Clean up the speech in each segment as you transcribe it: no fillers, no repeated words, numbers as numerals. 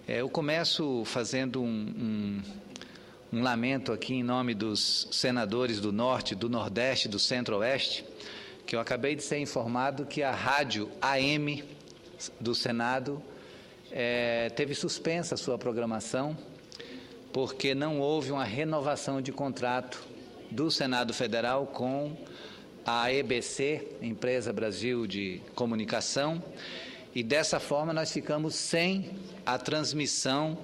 Eu começo fazendo um lamento aqui em nome dos senadores do Norte, do Nordeste, do Centro-Oeste, que eu acabei de ser informado que a rádio AM do Senado teve suspensa a sua programação, porque não houve uma renovação de contrato do Senado Federal com a EBC, Empresa Brasil de Comunicação, e dessa forma nós ficamos sem a transmissão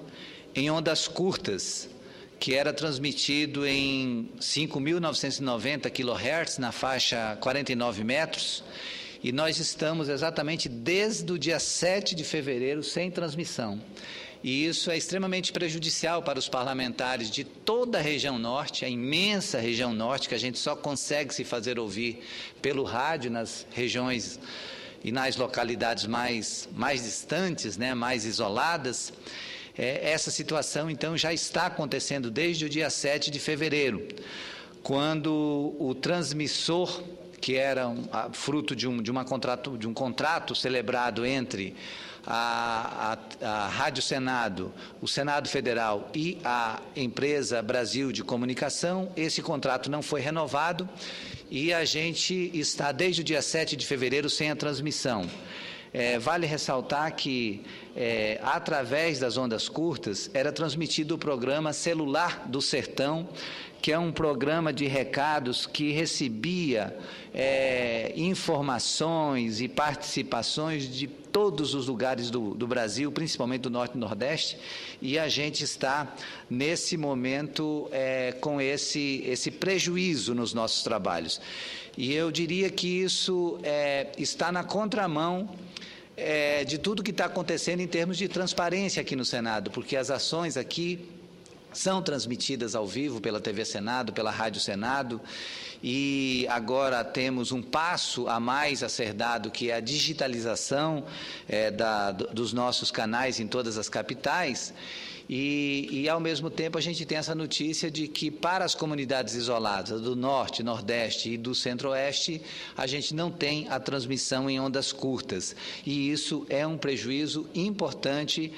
em ondas curtas, que era transmitido em 5.990 kHz, na faixa 49 metros, e nós estamos exatamente desde o dia 7 de fevereiro sem transmissão. E isso é extremamente prejudicial para os parlamentares de toda a região norte, a imensa região norte, que a gente só consegue se fazer ouvir pelo rádio nas regiões e nas localidades mais distantes, mais isoladas. Essa situação, então, já está acontecendo desde o dia 7 de fevereiro, quando o transmissor, que era fruto de um contrato celebrado entre a Rádio Senado, o Senado Federal e a Empresa Brasil de Comunicação, esse contrato não foi renovado e a gente está desde o dia 7 de fevereiro sem a transmissão. Vale ressaltar que, através das ondas curtas, era transmitido o programa Celular do Sertão, que é um programa de recados que recebia informações e participações de todos os lugares do Brasil, principalmente do Norte e Nordeste, e a gente está, nesse momento, com esse prejuízo nos nossos trabalhos. E eu diria que isso está na contramão de tudo que está acontecendo em termos de transparência aqui no Senado, porque as ações aqui são transmitidas ao vivo pela TV Senado, pela Rádio Senado, e agora temos um passo a mais a ser dado, que é a digitalização dos nossos canais em todas as capitais. E, ao mesmo tempo, a gente tem essa notícia de que, para as comunidades isoladas do Norte, Nordeste e do Centro-Oeste, a gente não tem a transmissão em ondas curtas. E isso é um prejuízo importante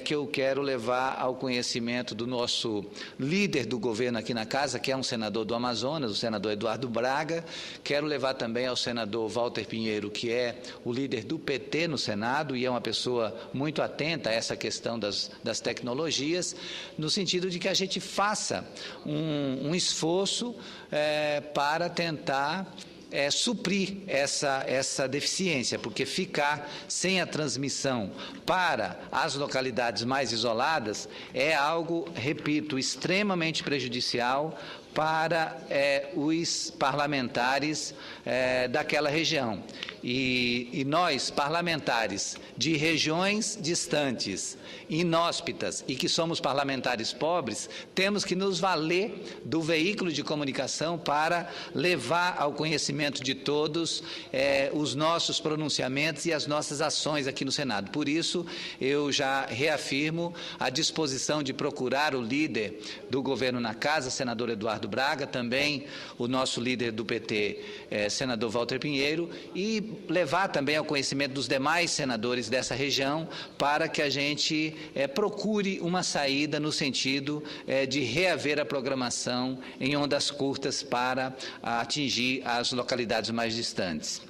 que eu quero levar ao conhecimento do nosso líder do governo aqui na Casa, que é um senador do Amazonas, o senador Eduardo Braga. Quero levar também ao senador Walter Pinheiro, que é o líder do PT no Senado e é uma pessoa muito atenta a essa questão das tecnologias, no sentido de que a gente faça um esforço para tentar suprir essa deficiência, porque ficar sem a transmissão para as localidades mais isoladas é algo, repito, extremamente prejudicial para os parlamentares daquela região. E nós, parlamentares de regiões distantes, inóspitas, e que somos parlamentares pobres, temos que nos valer do veículo de comunicação para levar ao conhecimento de todos os nossos pronunciamentos e as nossas ações aqui no Senado. Por isso, eu já reafirmo a disposição de procurar o líder do governo na Casa, senador Eduardo Braga, também o nosso líder do PT, senador Walter Pinheiro, e levar também ao conhecimento dos demais senadores dessa região para que a gente procure uma saída no sentido de reaver a programação em ondas curtas para atingir as localidades mais distantes.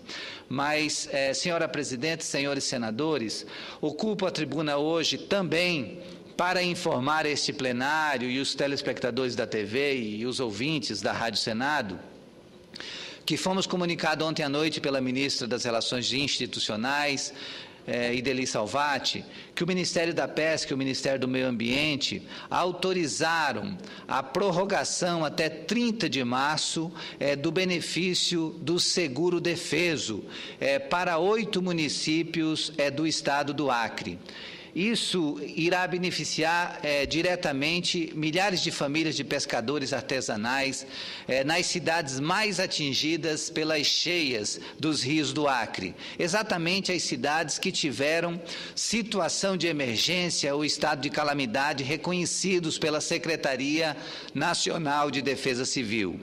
Mas, senhora presidente, senhores senadores, ocupo a tribuna hoje também para informar este plenário e os telespectadores da TV e os ouvintes da Rádio Senado que fomos comunicados ontem à noite pela ministra das Relações Institucionais, Idely Salvati, que o Ministério da Pesca e o Ministério do Meio Ambiente autorizaram a prorrogação até 30 de março do benefício do seguro defeso para 8 municípios do estado do Acre. Isso irá beneficiar diretamente milhares de famílias de pescadores artesanais nas cidades mais atingidas pelas cheias dos rios do Acre, exatamente as cidades que tiveram situação de emergência ou estado de calamidade reconhecidos pela Secretaria Nacional de Defesa Civil.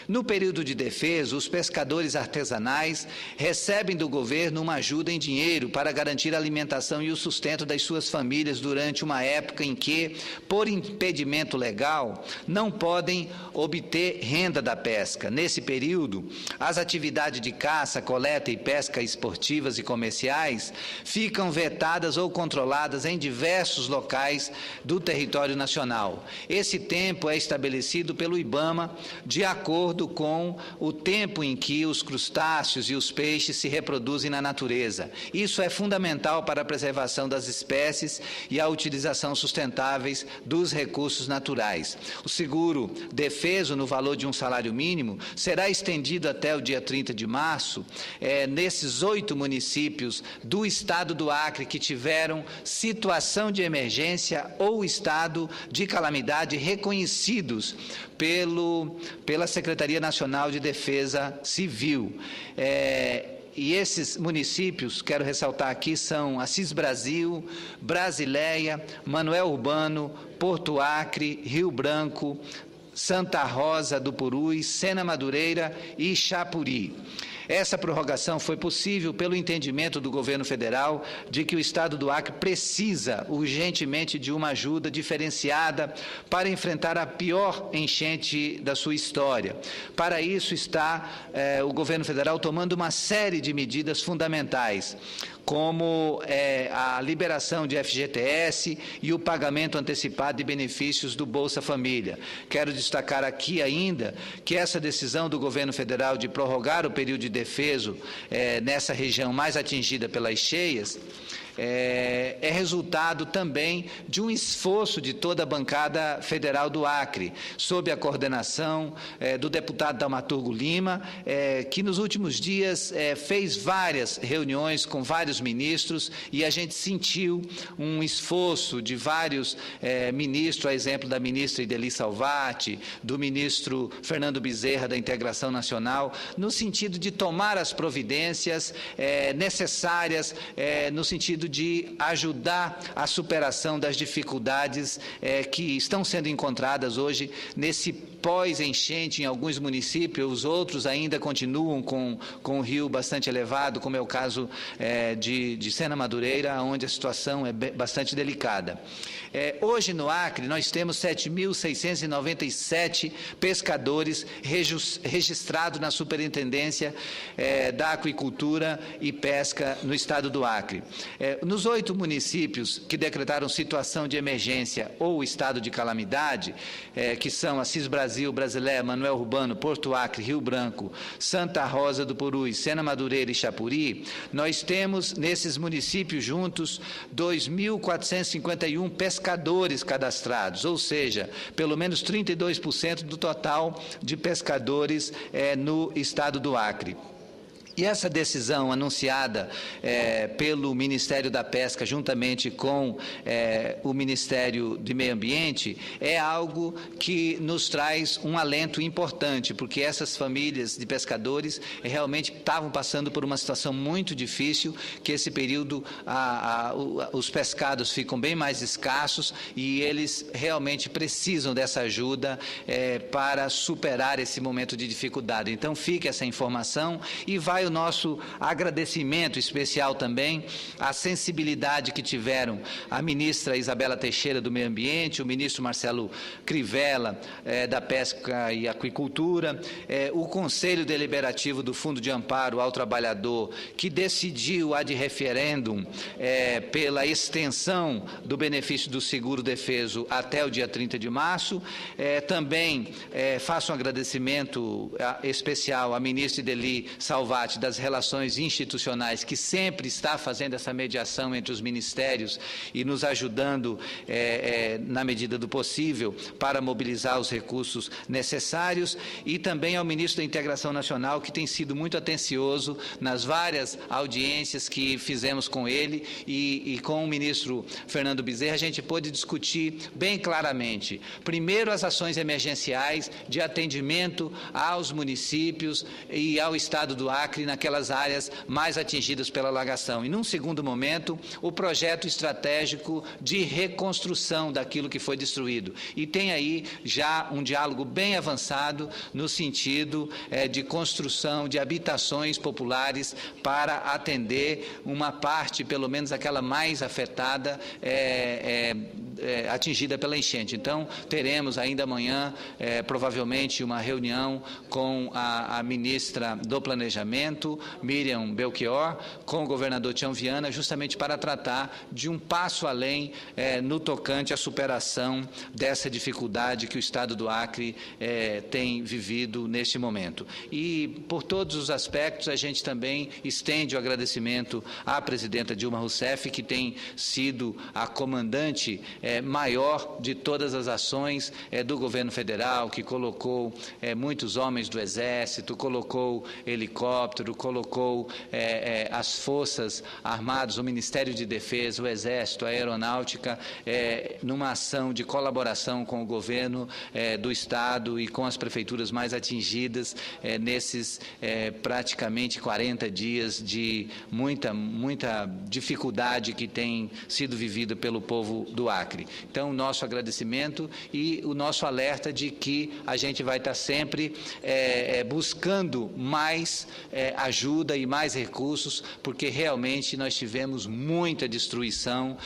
No período de defesa, os pescadores artesanais recebem do governo uma ajuda em dinheiro para garantir a alimentação e o sustento das suas suas famílias durante uma época em que, por impedimento legal, não podem obter renda da pesca. Nesse período, as atividades de caça, coleta e pesca esportivas e comerciais ficam vetadas ou controladas em diversos locais do território nacional. Esse tempo é estabelecido pelo IBAMA de acordo com o tempo em que os crustáceos e os peixes se reproduzem na natureza. Isso é fundamental para a preservação das espécies e a utilização sustentáveis dos recursos naturais. O seguro defeso no valor de um salário mínimo será estendido até o dia 30 de março, nesses 8 municípios do estado do Acre que tiveram situação de emergência ou estado de calamidade reconhecidos pela Secretaria Nacional de Defesa Civil. E esses municípios, quero ressaltar aqui, são Assis Brasil, Brasileia, Manoel Urbano, Porto Acre, Rio Branco, Santa Rosa do Purus, Sena Madureira e Chapuri. Essa prorrogação foi possível pelo entendimento do governo federal de que o estado do Acre precisa urgentemente de uma ajuda diferenciada para enfrentar a pior enchente da sua história. Para isso está o governo federal tomando uma série de medidas fundamentais, como a liberação de FGTS e o pagamento antecipado de benefícios do Bolsa Família. Quero destacar aqui ainda que essa decisão do governo federal de prorrogar o período de defeso nessa região mais atingida pelas cheias é resultado também de um esforço de toda a bancada federal do Acre, sob a coordenação do deputado Dramaturgo Lima, que nos últimos dias fez várias reuniões com vários ministros, e a gente sentiu um esforço de vários ministros, a exemplo da ministra Ideli Salvati, do ministro Fernando Bezerra, da Integração Nacional, no sentido de tomar as providências necessárias, no sentido de ajudar a superação das dificuldades que estão sendo encontradas hoje nesse pós-enchente em alguns municípios. Os outros ainda continuam com o rio bastante elevado, como é o caso de Sena Madureira, onde a situação é bastante delicada. Hoje no Acre nós temos 7.697 pescadores registrados na Superintendência da Aquicultura e Pesca no estado do Acre. Nos 8 municípios que decretaram situação de emergência ou estado de calamidade, que são Assis Brasil, Brasileia, Manoel Urbano, Porto Acre, Rio Branco, Santa Rosa do Purus, Sena Madureira e Chapuri, nós temos nesses municípios juntos 2.451 pescadores cadastrados, ou seja, pelo menos 32% do total de pescadores no estado do Acre. E essa decisão anunciada pelo Ministério da Pesca, juntamente com o Ministério do Meio Ambiente, é algo que nos traz um alento importante, porque essas famílias de pescadores realmente estavam passando por uma situação muito difícil, que esse período os pescados ficam bem mais escassos e eles realmente precisam dessa ajuda para superar esse momento de dificuldade. Então, fica essa informação e vai o nosso agradecimento especial também à sensibilidade que tiveram a ministra Isabela Teixeira do Meio Ambiente, o ministro Marcelo Crivella da Pesca e Aquicultura, o Conselho Deliberativo do Fundo de Amparo ao Trabalhador, que decidiu ad referendum pela extensão do benefício do seguro defeso até o dia 30 de março. Também faço um agradecimento especial à ministra Ideli Salvati das Relações Institucionais, que sempre está fazendo essa mediação entre os ministérios e nos ajudando, na medida do possível, para mobilizar os recursos necessários, e também ao ministro da Integração Nacional, que tem sido muito atencioso nas várias audiências que fizemos com ele e com o ministro Fernando Bezerra. A gente pôde discutir bem claramente, primeiro, as ações emergenciais de atendimento aos municípios e ao estado do Acre naquelas áreas mais atingidas pela alagação. E, num segundo momento, o projeto estratégico de reconstrução daquilo que foi destruído. E tem aí já um diálogo bem avançado no sentido de construção de habitações populares para atender uma parte, pelo menos aquela mais afetada, atingida pela enchente. Então, teremos ainda amanhã, provavelmente, uma reunião com a ministra do Planejamento, Miriam Belchior, com o governador Tião Viana, justamente para tratar de um passo além no tocante à superação dessa dificuldade que o Estado do Acre tem vivido neste momento. E, por todos os aspectos, a gente também estende o agradecimento à presidenta Dilma Rousseff, que tem sido a comandante maior de todas as ações do governo federal, que colocou muitos homens do Exército, colocou helicóptero, colocou as Forças Armadas, o Ministério de Defesa, o Exército, a Aeronáutica, numa ação de colaboração com o governo do Estado e com as prefeituras mais atingidas nesses praticamente 40 dias de muita dificuldade que tem sido vivida pelo povo do Acre. Então, o nosso agradecimento e o nosso alerta de que a gente vai estar sempre buscando mais ajuda e mais recursos, porque realmente nós tivemos muita destruição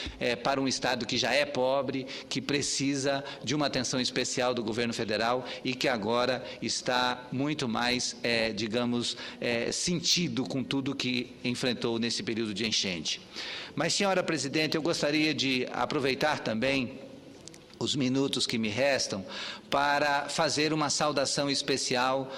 para um Estado que já é pobre, que precisa de uma atenção especial do governo federal e que agora está muito mais, digamos, sentido com tudo que enfrentou nesse período de enchente. Mas, senhora presidente, eu gostaria de aproveitar também os minutos que me restam para fazer uma saudação especial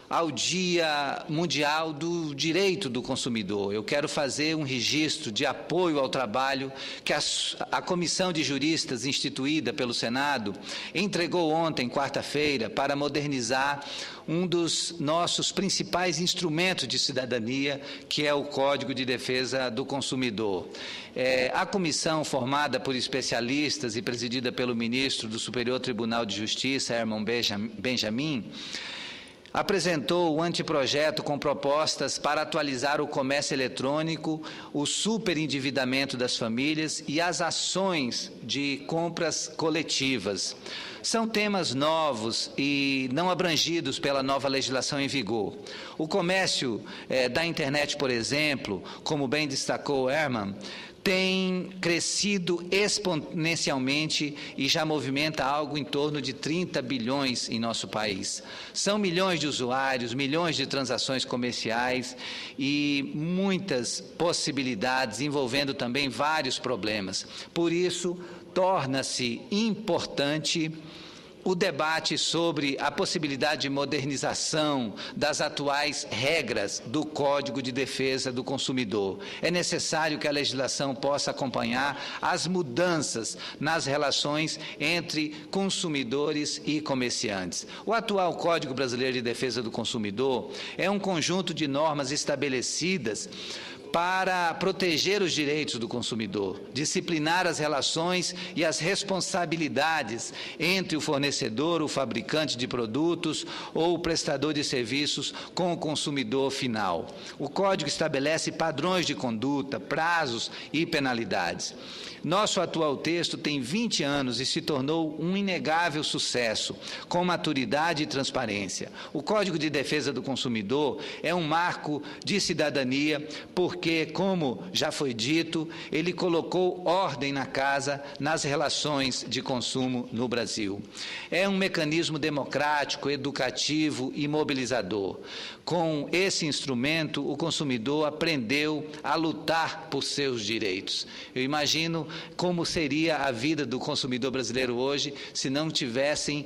ao Dia Mundial do Direito do Consumidor. Eu quero fazer um registro de apoio ao trabalho que a Comissão de Juristas instituída pelo Senado entregou ontem, quarta-feira, para modernizar um dos nossos principais instrumentos de cidadania, que é o Código de Defesa do Consumidor. A comissão, formada por especialistas e presidida pelo ministro do Superior Tribunal de Justiça, Herman Benjamin, apresentou o anteprojeto com propostas para atualizar o comércio eletrônico, o superendividamento das famílias e as ações de compras coletivas. São temas novos e não abrangidos pela nova legislação em vigor. O comércio da internet, por exemplo, como bem destacou Herman, tem crescido exponencialmente e já movimenta algo em torno de 30 bilhões em nosso país. São milhões de usuários, milhões de transações comerciais e muitas possibilidades envolvendo também vários problemas. Por isso, torna-se importante o debate sobre a possibilidade de modernização das atuais regras do Código de Defesa do Consumidor. É necessário que a legislação possa acompanhar as mudanças nas relações entre consumidores e comerciantes. O atual Código Brasileiro de Defesa do Consumidor é um conjunto de normas estabelecidas para proteger os direitos do consumidor, disciplinar as relações e as responsabilidades entre o fornecedor, o fabricante de produtos ou o prestador de serviços com o consumidor final. O Código estabelece padrões de conduta, prazos e penalidades. Nosso atual texto tem 20 anos e se tornou um inegável sucesso, com maturidade e transparência. O Código de Defesa do Consumidor é um marco de cidadania, porque, como já foi dito, ele colocou ordem na casa nas relações de consumo no Brasil. É um mecanismo democrático, educativo e mobilizador. Com esse instrumento, o consumidor aprendeu a lutar por seus direitos. Eu imagino como seria a vida do consumidor brasileiro hoje se não tivessem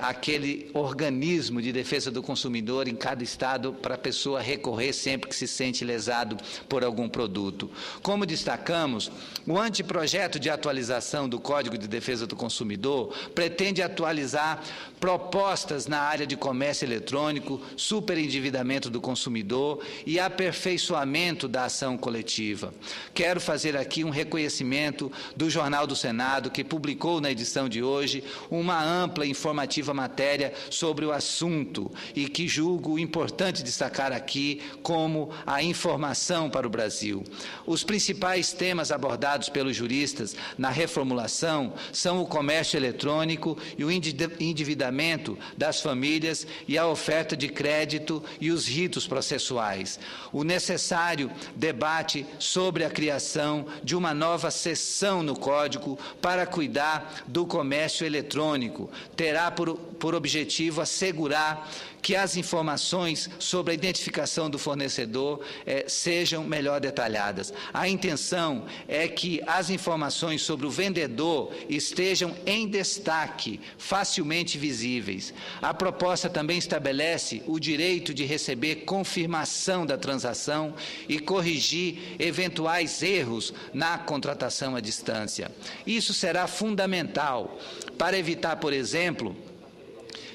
aquele organismo de defesa do consumidor em cada estado para a pessoa recorrer sempre que se sente lesado por algum produto. Como destacamos, o anteprojeto de atualização do Código de Defesa do Consumidor pretende atualizar propostas na área de comércio eletrônico, superendividamento do consumidor e aperfeiçoamento da ação coletiva. Quero fazer aqui um reconhecimento agradecimento do Jornal do Senado, que publicou na edição de hoje uma ampla e informativa matéria sobre o assunto e que julgo importante destacar aqui como a informação para o Brasil. Os principais temas abordados pelos juristas na reformulação são o comércio eletrônico e o endividamento das famílias e a oferta de crédito e os ritos processuais. O necessário debate sobre a criação de uma nova seção no Código para cuidar do comércio eletrônico terá por objetivo assegurar que as informações sobre a identificação do fornecedor sejam melhor detalhadas. A intenção é que as informações sobre o vendedor estejam em destaque, facilmente visíveis. A proposta também estabelece o direito de receber confirmação da transação e corrigir eventuais erros na contratação à distância. Isso será fundamental para evitar, por exemplo,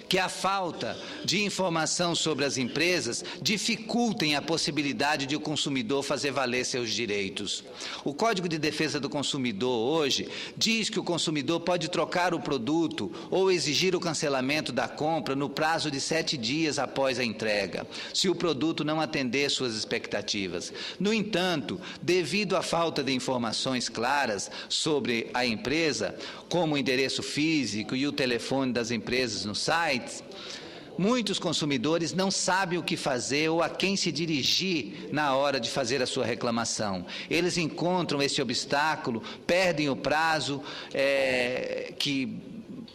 que a falta de informação sobre as empresas dificultem a possibilidade de o consumidor fazer valer seus direitos. O Código de Defesa do Consumidor hoje diz que o consumidor pode trocar o produto ou exigir o cancelamento da compra no prazo de 7 dias após a entrega, se o produto não atender suas expectativas. No entanto, devido à falta de informações claras sobre a empresa, como o endereço físico e o telefone das empresas no site, muitos consumidores não sabem o que fazer ou a quem se dirigir na hora de fazer a sua reclamação. Eles encontram esse obstáculo, perdem o prazo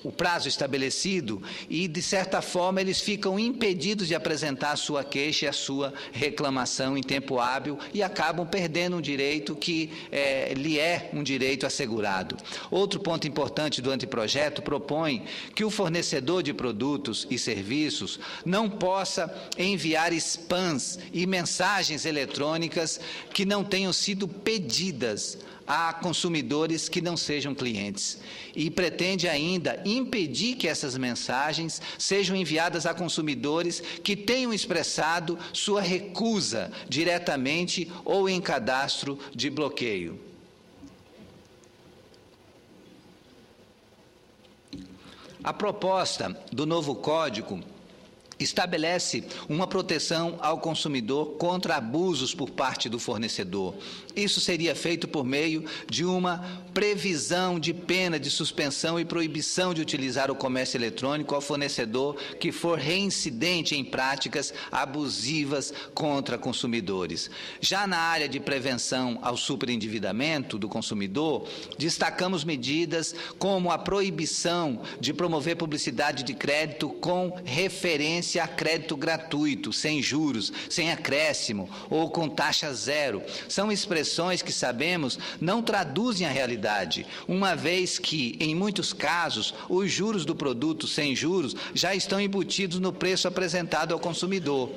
o prazo estabelecido e, de certa forma, eles ficam impedidos de apresentar a sua queixa e a sua reclamação em tempo hábil e acabam perdendo um direito que lhe é um direito assegurado. Outro ponto importante do anteprojeto propõe que o fornecedor de produtos e serviços não possa enviar spams e mensagens eletrônicas que não tenham sido pedidas a consumidores que não sejam clientes, e pretende ainda impedir que essas mensagens sejam enviadas a consumidores que tenham expressado sua recusa diretamente ou em cadastro de bloqueio. A proposta do novo Código estabelece uma proteção ao consumidor contra abusos por parte do fornecedor. Isso seria feito por meio de uma previsão de pena de suspensão e proibição de utilizar o comércio eletrônico ao fornecedor que for reincidente em práticas abusivas contra consumidores. Já na área de prevenção ao superendividamento do consumidor, destacamos medidas como a proibição de promover publicidade de crédito com referência a crédito gratuito, sem juros, sem acréscimo ou com taxa zero. São expressões que sabemos não traduzem a realidade, uma vez que, em muitos casos, os juros do produto sem juros já estão embutidos no preço apresentado ao consumidor.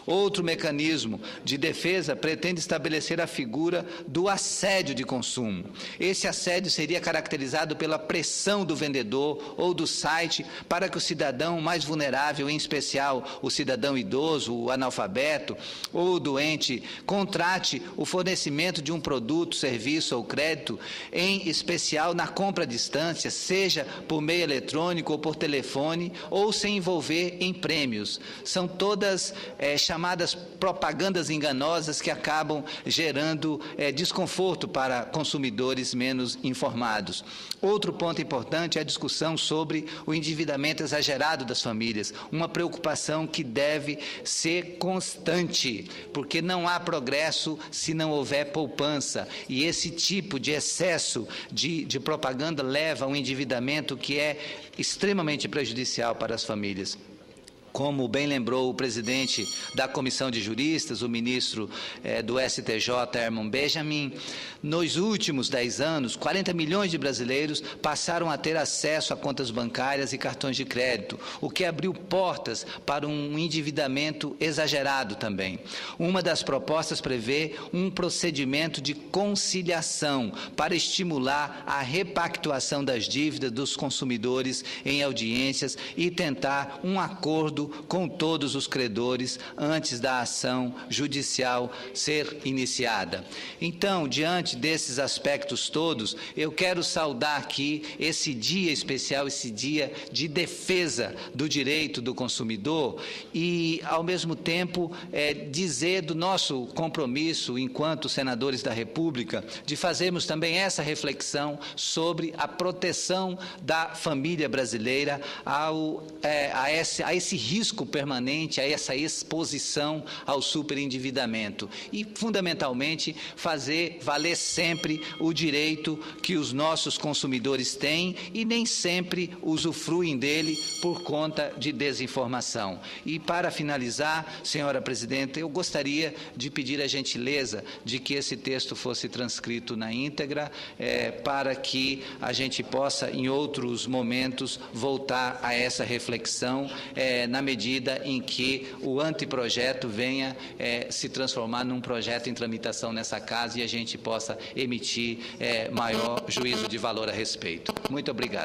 Outro mecanismo de defesa pretende estabelecer a figura do assédio de consumo. Esse assédio seria caracterizado pela pressão do vendedor ou do site para que o cidadão mais vulnerável, em especial o cidadão idoso, o analfabeto ou o doente, contrate o fornecimento de um produto, serviço ou crédito, em especial na compra à distância, seja por meio eletrônico ou por telefone, ou se envolver em prêmios. São todas chamadas propagandas enganosas que acabam gerando desconforto para consumidores menos informados. Outro ponto importante é a discussão sobre o endividamento exagerado das famílias, uma preocupação que deve ser constante, porque não há progresso se não houver poupança, e esse tipo de excesso de propaganda leva a um endividamento que é extremamente prejudicial para as famílias. Como bem lembrou o presidente da Comissão de Juristas, o ministro do STJ, Herman Benjamin, nos últimos 10 anos, 40 milhões de brasileiros passaram a ter acesso a contas bancárias e cartões de crédito, o que abriu portas para um endividamento exagerado também. Uma das propostas prevê um procedimento de conciliação para estimular a repactuação das dívidas dos consumidores em audiências e tentar um acordo todo com todos os credores antes da ação judicial ser iniciada. Então, diante desses aspectos todos, eu quero saudar aqui esse dia especial, esse dia de defesa do direito do consumidor e, ao mesmo tempo, dizer do nosso compromisso, enquanto senadores da República, de fazermos também essa reflexão sobre a proteção da família brasileira a esse risco permanente, a essa exposição ao superendividamento e, fundamentalmente, fazer valer sempre o direito que os nossos consumidores têm e nem sempre usufruem dele por conta de desinformação. E, para finalizar, senhora presidenta, eu gostaria de pedir a gentileza de que esse texto fosse transcrito na íntegra, para que a gente possa, em outros momentos, voltar a essa reflexão, na medida em que o anteprojeto venha se transformar num projeto em tramitação nessa casa e a gente possa emitir maior juízo de valor a respeito. Muito obrigado.